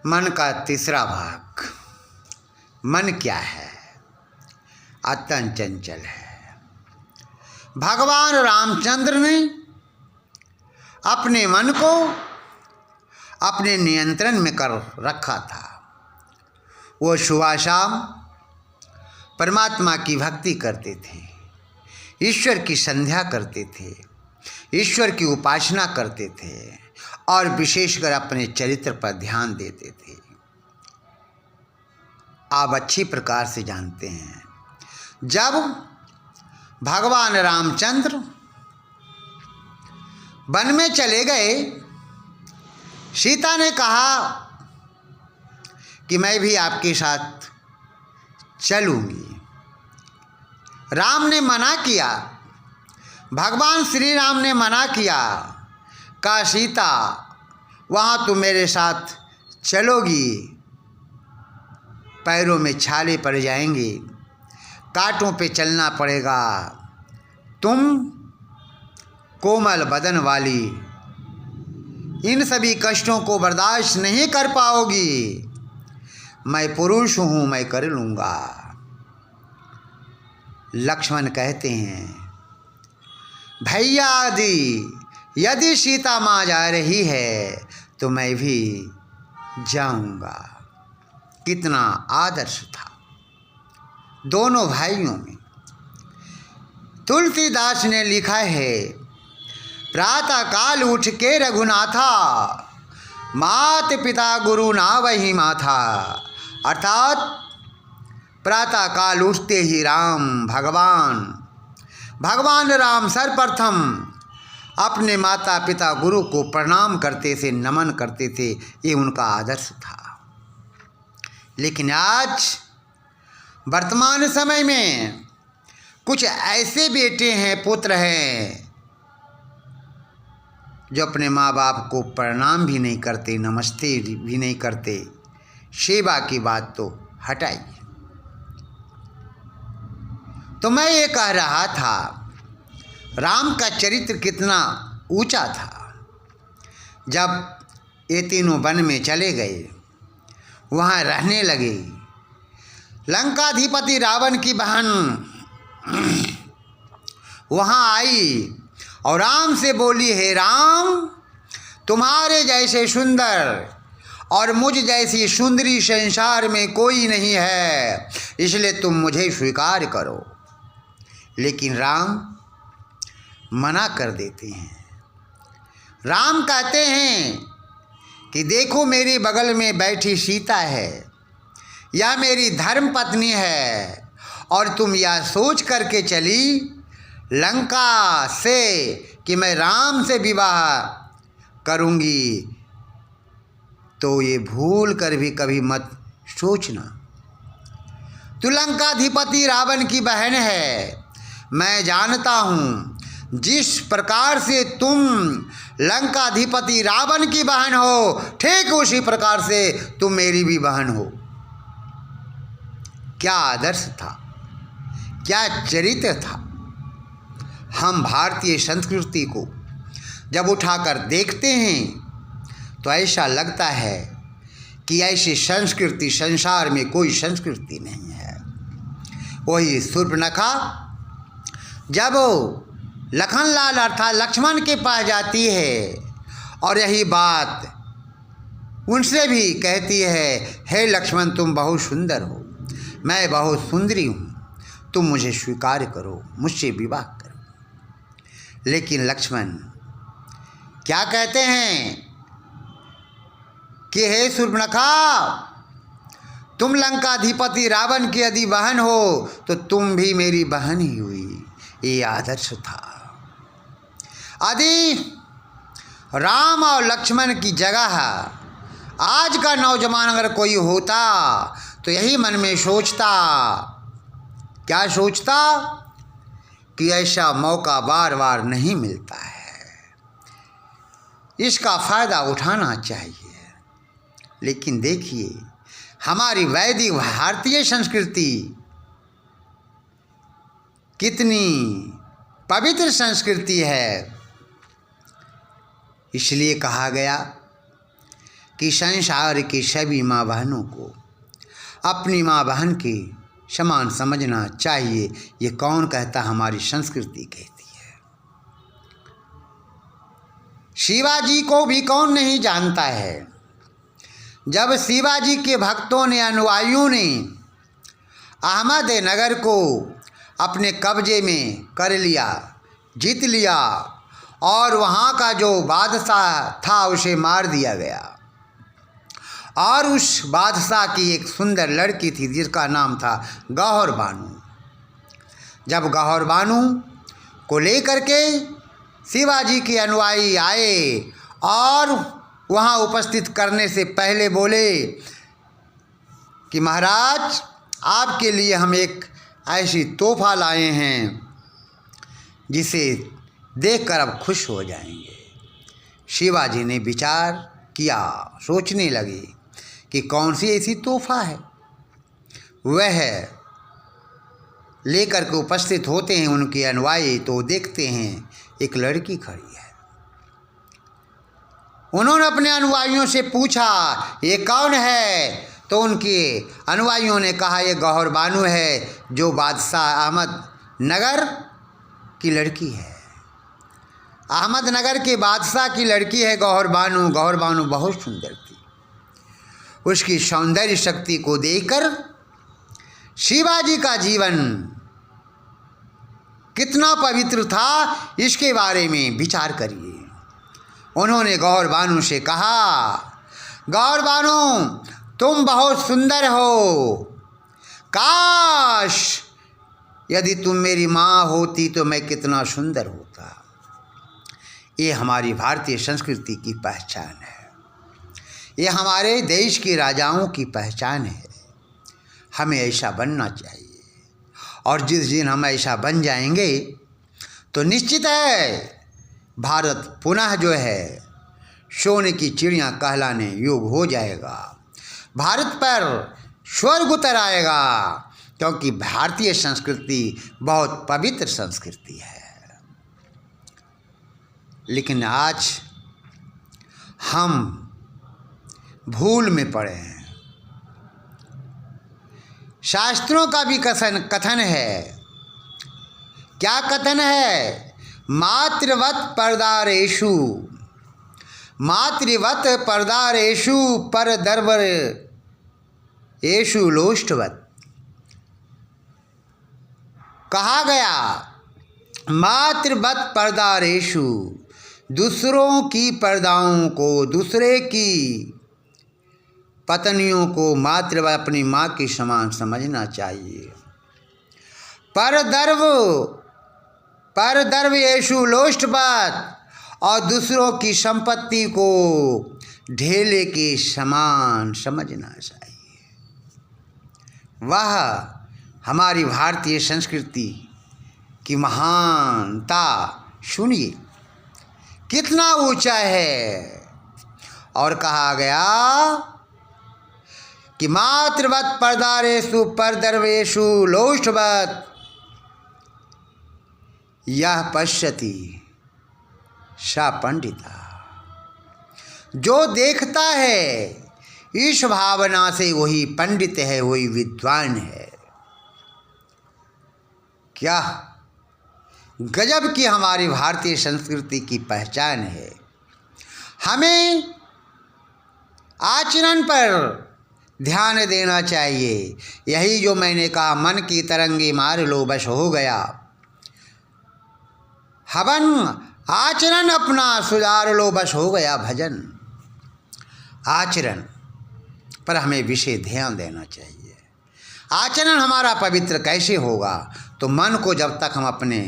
मन का तीसरा भाग। मन क्या है? अत्यंत चंचल है। भगवान रामचंद्र ने अपने मन को अपने नियंत्रण में कर रखा था। वो सुबह शाम परमात्मा की भक्ति करते थे, ईश्वर की संध्या करते थे, ईश्वर की उपासना करते थे और विशेषकर अपने चरित्र पर ध्यान देते थे। आप अच्छी प्रकार से जानते हैं, जब भगवान रामचंद्र वन में चले गए, सीता ने कहा कि मैं भी आपके साथ चलूंगी। राम ने मना किया, भगवान श्री राम ने मना किया, कहा सीता वहाँ तुम मेरे साथ चलोगी, पैरों में छाले पड़ जाएंगे, कांटों पे चलना पड़ेगा, तुम कोमल बदन वाली इन सभी कष्टों को बर्दाश्त नहीं कर पाओगी। मैं पुरुष हूँ, मैं कर लूँगा। लक्ष्मण कहते हैं, भैया यदि सीता माँ जा रही है तो मैं भी जाऊँगा। कितना आदर्श था दोनों भाइयों में। तुलसीदास ने लिखा है, प्रातः काल उठ के रघुनाथा, मात पिता गुरु ना वही माथा। अर्थात प्रातः काल उठते ही राम भगवान राम सर्वप्रथम अपने माता पिता गुरु को प्रणाम करते थे, नमन करते थे। ये उनका आदर्श था। लेकिन आज वर्तमान समय में कुछ ऐसे बेटे हैं, पुत्र हैं, जो अपने माँ बाप को प्रणाम भी नहीं करते, नमस्ते भी नहीं करते, सेवा की बात तो हटाइए। तो मैं ये कह रहा था, राम का चरित्र कितना ऊंचा था। जब ये तीनों वन में चले गए, वहाँ रहने लगे, लंकाधिपति रावण की बहन वहाँ आई और राम से बोली, हे राम, तुम्हारे जैसे सुंदर और मुझ जैसी सुंदरी संसार में कोई नहीं है, इसलिए तुम मुझे स्वीकार करो। लेकिन राम मना कर देते हैं। राम कहते हैं कि देखो मेरे बगल में बैठी सीता है, यह मेरी धर्म पत्नी है, और तुम यह सोच करके चली लंका से कि मैं राम से विवाह करूंगी, तो ये भूल कर भी कभी मत सोचना। तू लंकाधिपति रावण की बहन है। मैं जानता हूँ, जिस प्रकार से तुम लंकाधिपति रावण की बहन हो, ठीक उसी प्रकार से तुम मेरी भी बहन हो। क्या आदर्श था, क्या चरित्र था। हम भारतीय संस्कृति को जब उठाकर देखते हैं तो ऐसा लगता है कि ऐसी संस्कृति संसार में कोई संस्कृति नहीं है। वही शूर्पणखा जब लखनलाल अर्थात लक्ष्मण के पास जाती है और यही बात उनसे भी कहती है, हे लक्ष्मण, तुम बहुत सुंदर हो, मैं बहुत सुंदरी हूँ, तुम मुझे स्वीकार करो, मुझसे विवाह करो। लेकिन लक्ष्मण क्या कहते हैं कि हे शूर्पणखा, तुम लंकाधिपति रावण की यदि बहन हो तो तुम भी मेरी बहन ही हुई। ये आदर्श था। यदि राम और लक्ष्मण की जगह आज का नौजवान अगर कोई होता तो यही मन में सोचता, क्या सोचता, कि ऐसा मौका बार बार नहीं मिलता है, इसका फ़ायदा उठाना चाहिए। लेकिन देखिए, हमारी वैदिक भारतीय संस्कृति कितनी पवित्र संस्कृति है। इसलिए कहा गया कि संसार के सभी माँ बहनों को अपनी माँ बहन के समान समझना चाहिए। ये कौन कहता? हमारी संस्कृति कहती है। शिवाजी को भी कौन नहीं जानता है। जब शिवाजी के भक्तों ने, अनुयायियों ने अहमदनगर को अपने कब्जे में कर लिया, जीत लिया, और वहाँ का जो बादशाह था उसे मार दिया गया, और उस बादशाह की एक सुंदर लड़की थी जिसका नाम था गौहर बानो। जब गौहर बानो को लेकर के शिवाजी के अनुयायी आए और वहाँ उपस्थित करने से पहले बोले कि महाराज, आपके लिए हम एक ऐसी तोहफा लाए हैं जिसे देखकर अब खुश हो जाएंगे। शिवाजी ने विचार किया, सोचने लगे कि कौन सी ऐसी तोहफा है। वह लेकर के उपस्थित होते हैं उनके अनुयायी, तो देखते हैं एक लड़की खड़ी है। उन्होंने अपने अनुयायियों से पूछा, ये कौन है? तो उनके अनुयायियों ने कहा, ये गौहर बानो है, जो बादशाह अहमदनगर की लड़की है। अहमदनगर के बादशाह की लड़की है गौहर बानो। गौहर बानो बहुत सुंदर थी। उसकी सौंदर्य शक्ति को देखकर शिवाजी का जीवन कितना पवित्र था, इसके बारे में विचार करिए। उन्होंने गौहर बानो से कहा, गौहर बानो, तुम बहुत सुंदर हो। काश यदि तुम मेरी माँ होती तो मैं कितना सुंदर होता। ये हमारी भारतीय संस्कृति की पहचान है। ये हमारे देश के राजाओं की पहचान है। हमें ऐसा बनना चाहिए, और जिस दिन हम ऐसा बन जाएंगे तो निश्चित है भारत पुनः जो है सोने की चिड़िया कहलाने योग्य हो जाएगा। भारत पर स्वर्ग उतर आएगा, क्योंकि भारतीय संस्कृति बहुत पवित्र संस्कृति है। लेकिन आज हम भूल में पड़े हैं। शास्त्रों का भी कथन है। क्या कथन है? मातृवत परदारेषु, मातृवत परदारेषु पर दर्वर येषु लोष्टवत। कहा गया, मातृवत परदारेषु, दूसरों की पर्दाओं को, दूसरे की पत्नियों को मातृवत, अपनी माँ के समान समझना चाहिए। परदर्व येषु लोष्टवत, और दूसरों की संपत्ति को ढेले के समान समझना चाहिए। वह हमारी भारतीय संस्कृति की महानता सुनिए, कितना ऊंचा है। और कहा गया कि मातृवत परदारेषु परदर्वेषु लोष्टवत यह पश्यति सा पंडिता। जो देखता है इस भावना से वही पंडित है, वही विद्वान है। क्या गजब की हमारी भारतीय संस्कृति की पहचान है। हमें आचरण पर ध्यान देना चाहिए। यही जो मैंने कहा, मन की तरंगे मार लो बस हो गया। हवन आचरण अपना सुधार लो बस हो गया भजन। आचरण पर हमें विशेष ध्यान देना चाहिए। आचरण हमारा पवित्र कैसे होगा? तो मन को जब तक हम अपने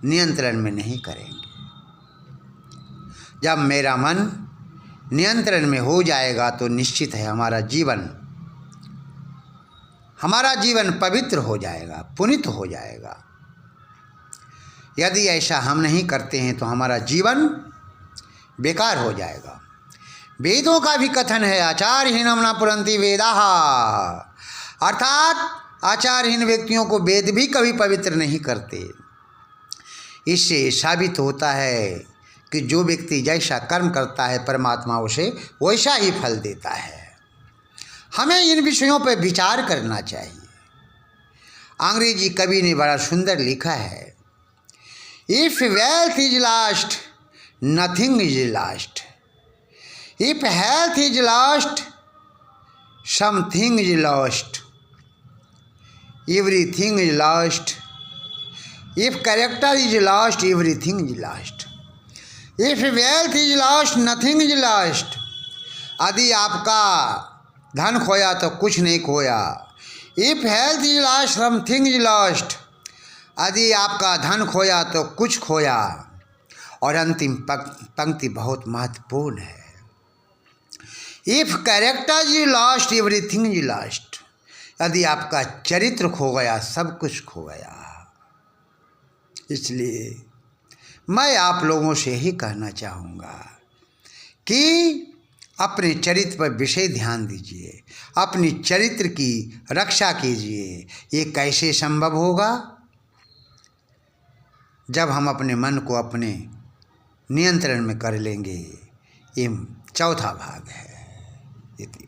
नियंत्रण में नहीं करेंगे। जब मेरा मन नियंत्रण में हो जाएगा तो निश्चित है हमारा जीवन पवित्र हो जाएगा, पुनीत हो जाएगा। यदि ऐसा हम नहीं करते हैं तो हमारा जीवन बेकार हो जाएगा। वेदों का भी कथन है, आचारहीनम न पुरंति वेदाः, अर्थात आचारहीन व्यक्तियों को वेद भी कभी पवित्र नहीं करते। इससे साबित होता है कि जो व्यक्ति जैसा कर्म करता है परमात्मा उसे वैसा ही फल देता है। हमें इन विषयों पर विचार करना चाहिए। अंग्रेजी कवि ने बड़ा सुंदर लिखा है, if wealth is last nothing is last, if health is last something is lost, everything is last, if character is last everything is last, if wealth is last nothing is last, यदि आपका धन खोया तो कुछ नहीं खोया, if health is last something is lost, यदि आपका धन खोया तो कुछ खोया। और अंतिम पंक्ति बहुत महत्वपूर्ण है, if character is lost everything is lost, यदि आपका चरित्र खो गया सब कुछ खो गया। इसलिए मैं आप लोगों से ही कहना चाहूँगा कि अपने चरित्र पर विशेष ध्यान दीजिए, अपनी चरित्र की रक्षा कीजिए। ये कैसे संभव होगा? जब हम अपने मन को अपने नियंत्रण में कर लेंगे। ये चौथा भाग है। इति